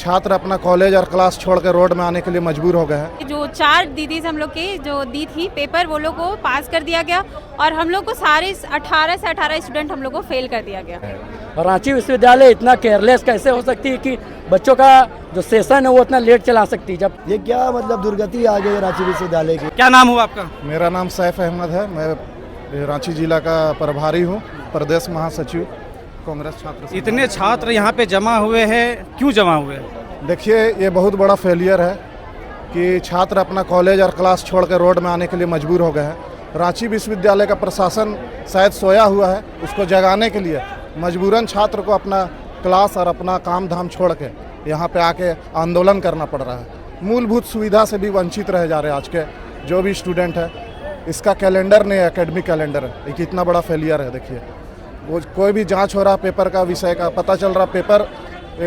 छात्र अपना कॉलेज और क्लास छोड़कर रोड में आने के लिए मजबूर हो गए हैं। जो 4 दीदी हम लोग के जो दी थी पेपर, वो लोग को पास कर दिया गया और हम लोग को सारे 18 से 18 स्टूडेंट हम लोग को फेल कर दिया गया। और रांची विश्वविद्यालय इतना केयरलेस कैसे हो सकती है कि बच्चों का जो सेशन है वो इतना लेट चला सकती है। जब ये क्या मतलब दुर्गति आ गई रांची विश्वविद्यालय की। क्या नाम हुआ आपका? मेरा नाम सैफ अहमद है। मैं रांची जिला का प्रभारी हूँ, प्रदेश महासचिव कांग्रेस छात्र संघ। इतने छात्र यहाँ पे जमा हुए हैं, क्यों जमा हुए हैं? देखिए, ये बहुत बड़ा फेलियर है कि छात्र अपना कॉलेज और क्लास छोड़कर रोड में आने के लिए मजबूर हो गए हैं। रांची विश्वविद्यालय का प्रशासन शायद सोया हुआ है, उसको जगाने के लिए मजबूरन छात्र को अपना क्लास और अपना काम धाम छोड़ के यहाँ पे आके आंदोलन करना पड़ रहा है। मूलभूत सुविधा से भी वंचित रह जा रहे हैं आज के जो भी स्टूडेंट है। इसका कैलेंडर नहीं है, एकेडमिक कैलेंडर है। ये कितना बड़ा फेलियर है। देखिए, वो कोई भी जांच हो रहा पेपर का, विषय का, पता चल रहा पेपर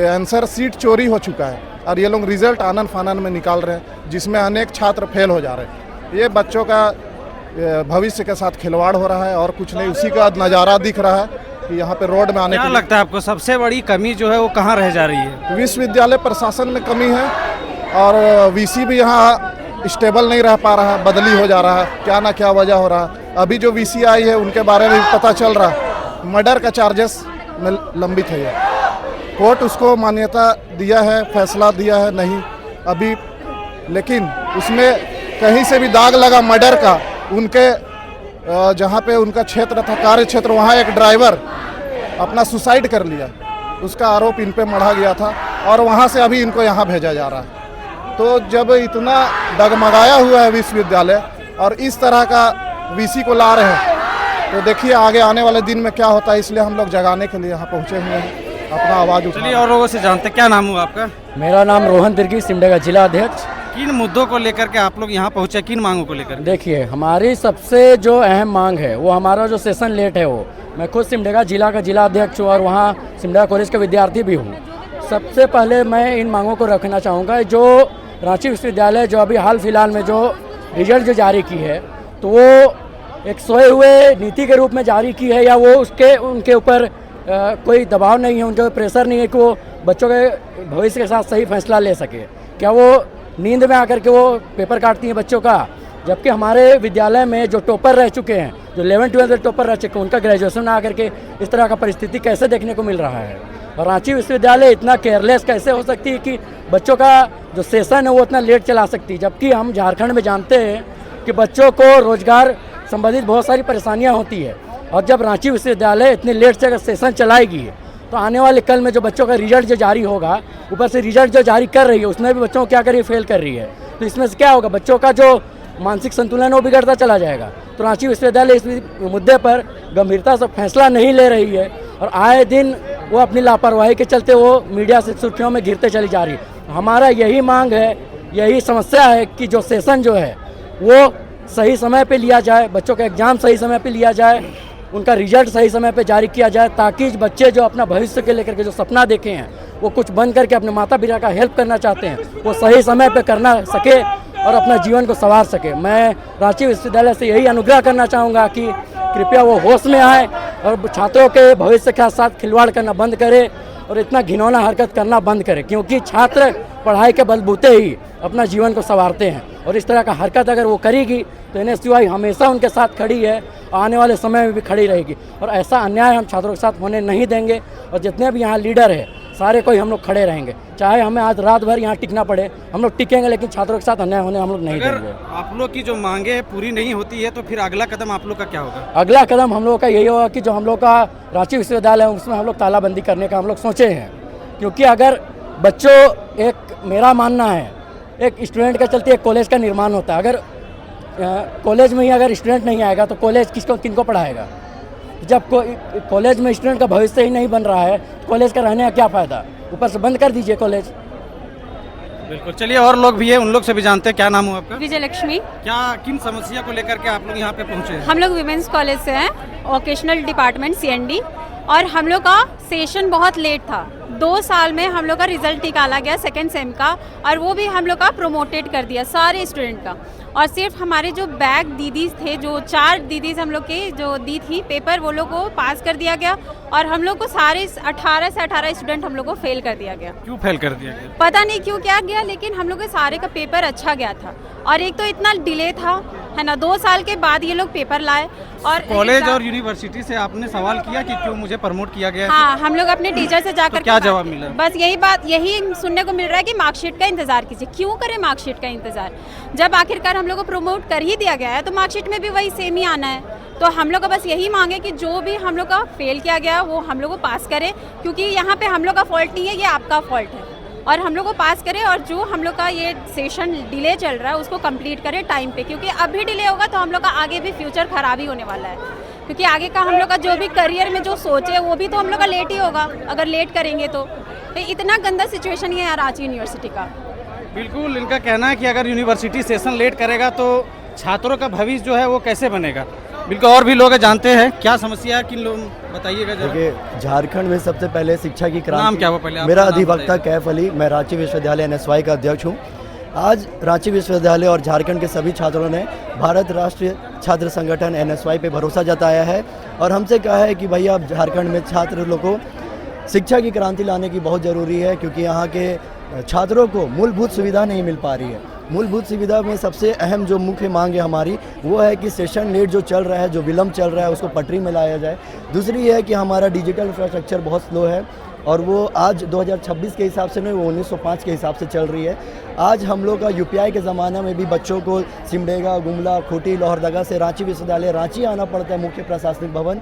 आंसर सीट चोरी हो चुका है और ये लोग रिजल्ट आनन फानन में निकाल रहे हैं, जिसमें अनेक छात्र फेल हो जा रहे हैं। ये बच्चों का भविष्य के साथ खिलवाड़ हो रहा है और कुछ नहीं। उसी का नज़ारा दिख रहा है कि यहाँ पे रोड में आने क्या लगता है आपको सबसे बड़ी कमी जो है वो कहाँ रह जा रही है? विश्वविद्यालय प्रशासन में कमी है और वीसी भी यहाँ स्टेबल नहीं रह पा रहा है, बदली हो जा रहा है। क्या ना क्या वजह हो रहा है। अभी जो वीसी आई है उनके बारे में पता चल रहा है, मर्डर का चार्जेस में लंबित है। ये कोर्ट उसको मान्यता दिया है, फैसला दिया है नहीं अभी, लेकिन उसमें कहीं से भी दाग लगा मर्डर का। उनके जहाँ पे उनका क्षेत्र था, कार्य क्षेत्र, वहाँ एक ड्राइवर अपना सुसाइड कर लिया। उसका आरोप इन पे मढ़ा गया था और वहाँ से अभी इनको यहाँ भेजा जा रहा है। तो जब इतना डगमगाया हुआ है विश्वविद्यालय और इस तरह का वीसी को ला रहे हैं, तो देखिए आगे आने वाले दिन में क्या होता है। इसलिए हम लोग जगाने के लिए यहाँ पहुँचे हुए हैं, अपना आवाज़ उठा। चलिए और लोगों से जानते, क्या नाम हुआ आपका? मेरा नाम रोहन तिर्की, सिमडे का जिला अध्यक्ष। किन मुद्दों को लेकर के आप लोग यहाँ पहुँचे, किन मांगों को लेकर? देखिए, हमारी सबसे जो अहम मांग है वो हमारा जो सेशन लेट है वो, मैं खुद सिमडेगा जिला का जिला अध्यक्ष हूँ और वहाँ सिमडेगा कॉलेज का विद्यार्थी भी हूँ। सबसे पहले मैं इन मांगों को रखना चाहूँगा। जो रांची विश्वविद्यालय जो अभी हाल फिलहाल में जो रिजल्ट जो जारी की है, तो वो एक सोए हुए नीति के रूप में जारी की है या वो उनके ऊपर कोई दबाव नहीं है, उनके प्रेशर नहीं है कि वो बच्चों के भविष्य के साथ सही फैसला ले सके। क्या वो नींद में आकर के वो पेपर काटती हैं बच्चों का? जबकि हमारे विद्यालय में जो टॉपर रह चुके हैं, जो 11-12 में टॉपर रह चुके हैं, उनका ग्रेजुएशन आकर के इस तरह का परिस्थिति कैसे देखने को मिल रहा है? और रांची विश्वविद्यालय इतना केयरलेस कैसे हो सकती है कि बच्चों का जो सेशन है वो इतना लेट चला सकती है? जबकि हम झारखंड में जानते हैं कि बच्चों को रोजगार संबंधित बहुत सारी परेशानियाँ होती है, और जब रांची विश्वविद्यालय इतने लेट से अगर सेशन चलाएगी तो आने वाले कल में जो बच्चों का रिजल्ट जो जारी होगा, ऊपर से रिजल्ट जो जारी कर रही है उसमें भी बच्चों को क्या कर रही है, फेल कर रही है। तो इसमें से क्या होगा? बच्चों का जो मानसिक संतुलन है वो बिगड़ता चला जाएगा। तो रांची विश्वविद्यालय इस मुद्दे पर गंभीरता से फैसला नहीं ले रही है और आए दिन वो अपनी लापरवाही के चलते वो मीडिया से सुर्खियों में घिरते चली जा रही है। हमारा यही मांग है, यही समस्या है कि जो सेशन जो है वो सही समय पे लिया जाए, बच्चों का एग्ज़ाम सही समय पे लिया जाए, उनका रिजल्ट सही समय पे जारी किया जाए, ताकि बच्चे जो अपना भविष्य के लेकर के जो सपना देखे हैं, वो कुछ बन करके अपने माता पिता का हेल्प करना चाहते हैं, वो सही समय पे करना सके और अपना जीवन को संवार सके। मैं रांची विश्वविद्यालय से यही अनुग्रह करना चाहूँगा कि कृपया वो होश में आए और छात्रों के भविष्य के साथ खिलवाड़ करना बंद करे और इतना घिनौना हरकत करना बंद करे, क्योंकि छात्र पढ़ाई के बलबूते ही अपना जीवन को संवारते हैं। और इस तरह का हरकत अगर वो करेगी तो एनएसयूआई हमेशा उनके साथ खड़ी है, आने वाले समय में भी खड़ी रहेगी और ऐसा अन्याय हम छात्रों के साथ होने नहीं देंगे। और जितने भी यहाँ लीडर है सारे कोई हम लोग खड़े रहेंगे, चाहे हमें आज रात भर यहाँ टिकना पड़े, हम लोग टिकेंगे, लेकिन छात्रों के साथ अन्याय होने हम लोग नहीं देंगे। आप लोग की जो मांगे पूरी नहीं होती है तो फिर अगला कदम आप लोग का क्या होगा? अगला कदम हम लोग का यही होगा कि जो हम लोग का रांची विश्वविद्यालय है उसमें हम लोग तालाबंदी करने का हम लोग सोचे हैं। क्योंकि अगर बच्चों, एक मेरा मानना है, एक स्टूडेंट के चलते एक कॉलेज का निर्माण होता है। अगर कॉलेज में ही अगर स्टूडेंट नहीं आएगा तो कॉलेज किनको पढ़ाएगा? जब कॉलेज में स्टूडेंट का भविष्य ही नहीं बन रहा है, कॉलेज का रहने का क्या फ़ायदा? ऊपर से बंद कर दीजिए कॉलेज। बिल्कुल। चलिए और लोग भी है, उन लोग से भी जानते हैं। क्या नाम हुआ आपका? विजय लक्ष्मी। क्या किन समस्या को लेकर के आप लोग यहाँ पे पहुँचे हैं? हम लोग विमेंस कॉलेज से हैं, वोकेशनल डिपार्टमेंट CND। और हम लोग का सेशन बहुत लेट था। 2 साल में हम लोग का रिजल्ट निकाला गया सेकेंड सेम का, और वो भी हम लोग का प्रोमोटेड कर दिया सारे स्टूडेंट का। और सिर्फ हमारे जो बैक दीदी थे, जो 4 दीदीज हम लोग के जो दी थी पेपर, वो लोग को पास कर दिया गया, और हम लोग को सारे 18 से 18 स्टूडेंट हम लोग को फेल कर दिया गया। क्यों फेल कर दिया गया? पता नहीं क्यों क्या गया, लेकिन हम लोग के सारे का पेपर अच्छा गया था। और एक तो इतना डिले था, है ना, 2 साल के बाद ये लोग पेपर लाए। और कॉलेज और यूनिवर्सिटी से आपने सवाल किया कि क्यों मुझे प्रमोट किया गया है? हाँ, हम लोग अपने टीचर से जाकर तो क्या जवाब मिला? बस यही सुनने को मिल रहा है कि मार्कशीट का इंतजार कीजिए। क्यों करें मार्कशीट का इंतजार, जब आखिरकार हम लोग को प्रमोट कर ही दिया गया है तो मार्कशीट में भी वही सेम ही आना है। तो हम लोग का बस यही मांगे कि जो भी हम लोग का फेल किया गया वो हम लोग को पास करे, क्योंकि यहाँ पे हम लोग का फॉल्ट नहीं है, ये आपका फॉल्ट है। और हम लोग को पास करे, और जो हम लोग का ये सेशन डिले चल रहा है उसको कंप्लीट करे टाइम पे, क्योंकि अब भी डिले होगा तो हम लोग का आगे भी फ्यूचर खराब ही होने वाला है। क्योंकि आगे का हम लोग का जो भी करियर में जो सोचे वो भी तो हम लोग का लेट ही होगा अगर लेट करेंगे तो इतना गंदा सिचुएशन है रांची यूनिवर्सिटी का। बिल्कुल, इनका कहना है कि अगर यूनिवर्सिटी सेशन लेट करेगा तो छात्रों का भविष्य जो है वो कैसे बनेगा। बिल्कुल, और भी लोग जानते हैं क्या समस्या है, किन लोग बताइएगा जरा। देखिए, झारखंड में सबसे पहले शिक्षा की क्रांति। नाम क्या हुआ पहले? मेरा अधिवक्ता कैफ अली, मैं रांची विश्वविद्यालय NSY का अध्यक्ष हूँ। आज रांची विश्वविद्यालय और झारखंड के सभी छात्रों ने भारत राष्ट्रीय छात्र संगठन NSY पे भरोसा जताया है और हमसे कहा है कि भैया अब झारखंड में छात्र लोगों को शिक्षा की क्रांति लाने की बहुत ज़रूरी है, क्योंकि यहाँ के छात्रों को मूलभूत सुविधा नहीं मिल पा रही है। मूलभूत सुविधा में सबसे अहम जो मुख्य मांग है हमारी वो है कि सेशन लेट जो चल रहा है, जो विलम्ब चल रहा है, उसको पटरी में लाया जाए। दूसरी है कि हमारा डिजिटल इंफ्रास्ट्रक्चर बहुत स्लो है और वो आज 2026 के हिसाब से नहीं, वो 1905 के हिसाब से चल रही है। आज हम लोग का UPI के ज़माना में भी बच्चों को सिमडेगा, गुमला, खूंटी, लोहरदगा से रांची विश्वविद्यालय रांची आना पड़ता है मुख्य प्रशासनिक भवन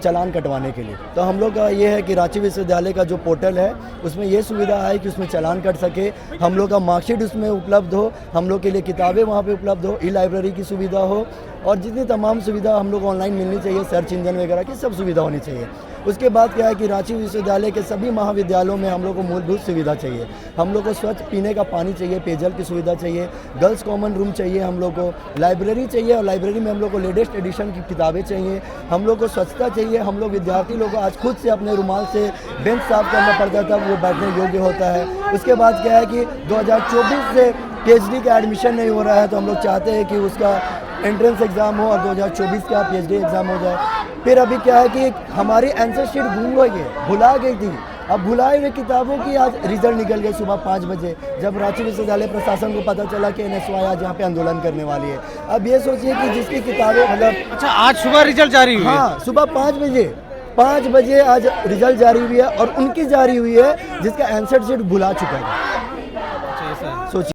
चालान कटवाने के लिए। तो हम लोग का ये है कि रांची विश्वविद्यालय का जो पोर्टल है उसमें ये सुविधा है कि उसमें चालान कट सके, हम लोग का मार्कशीट उसमें उपलब्ध हो, हम लोग के लिए किताबें वहाँ पे उपलब्ध हो, ई-लाइब्रेरी की सुविधा हो और जितनी तमाम सुविधा हम लोग ऑनलाइन मिलनी चाहिए, सर्च इंजन वगैरह की सब सुविधा होनी चाहिए। उसके बाद क्या है कि रांची विश्वविद्यालय के सभी महाविद्यालयों में हम लोग को मूलभूत सुविधा चाहिए। हम लोग को स्वच्छ पीने का पानी चाहिए, पेयजल की सुविधा चाहिए, गर्ल्स कॉमन रूम चाहिए, हम लोग को लाइब्रेरी चाहिए और लाइब्रेरी में हम लोग को लेटेस्ट एडिशन की किताबें चाहिए, हम लोग को स्वच्छता चाहिए। हम लोग विद्यार्थी लोग को आज खुद से अपने रुमाल से बेंच साफ करना पड़ता था, वो बैठने योग्य होता है। उसके बाद क्या है कि 2024 से PhD का एडमिशन नहीं हो रहा है, तो हम लोग चाहते हैं कि उसका एंट्रेंस एग्ज़ाम हो और 2024 का PhD एग्ज़ाम हो जाए। फिर अभी क्या है कि हमारी आंसर शीट गुम गई है, भुला गई थी। अब भुलाए हुए किताबों की आज रिजल्ट निकल गए सुबह 5 बजे, जब रांची विश्वविद्यालय प्रशासन को पता चला कि NSY आज यहाँ पे आंदोलन करने वाली है। अब ये सोचिए कि जिसकी किताबें मतलब अच्छा, आज सुबह रिजल्ट जारी हुई है? हाँ, सुबह 5 बजे आज रिजल्ट जारी हुई है और उनकी जारी हुई है जिसका आंसर शीट भुला चुका है।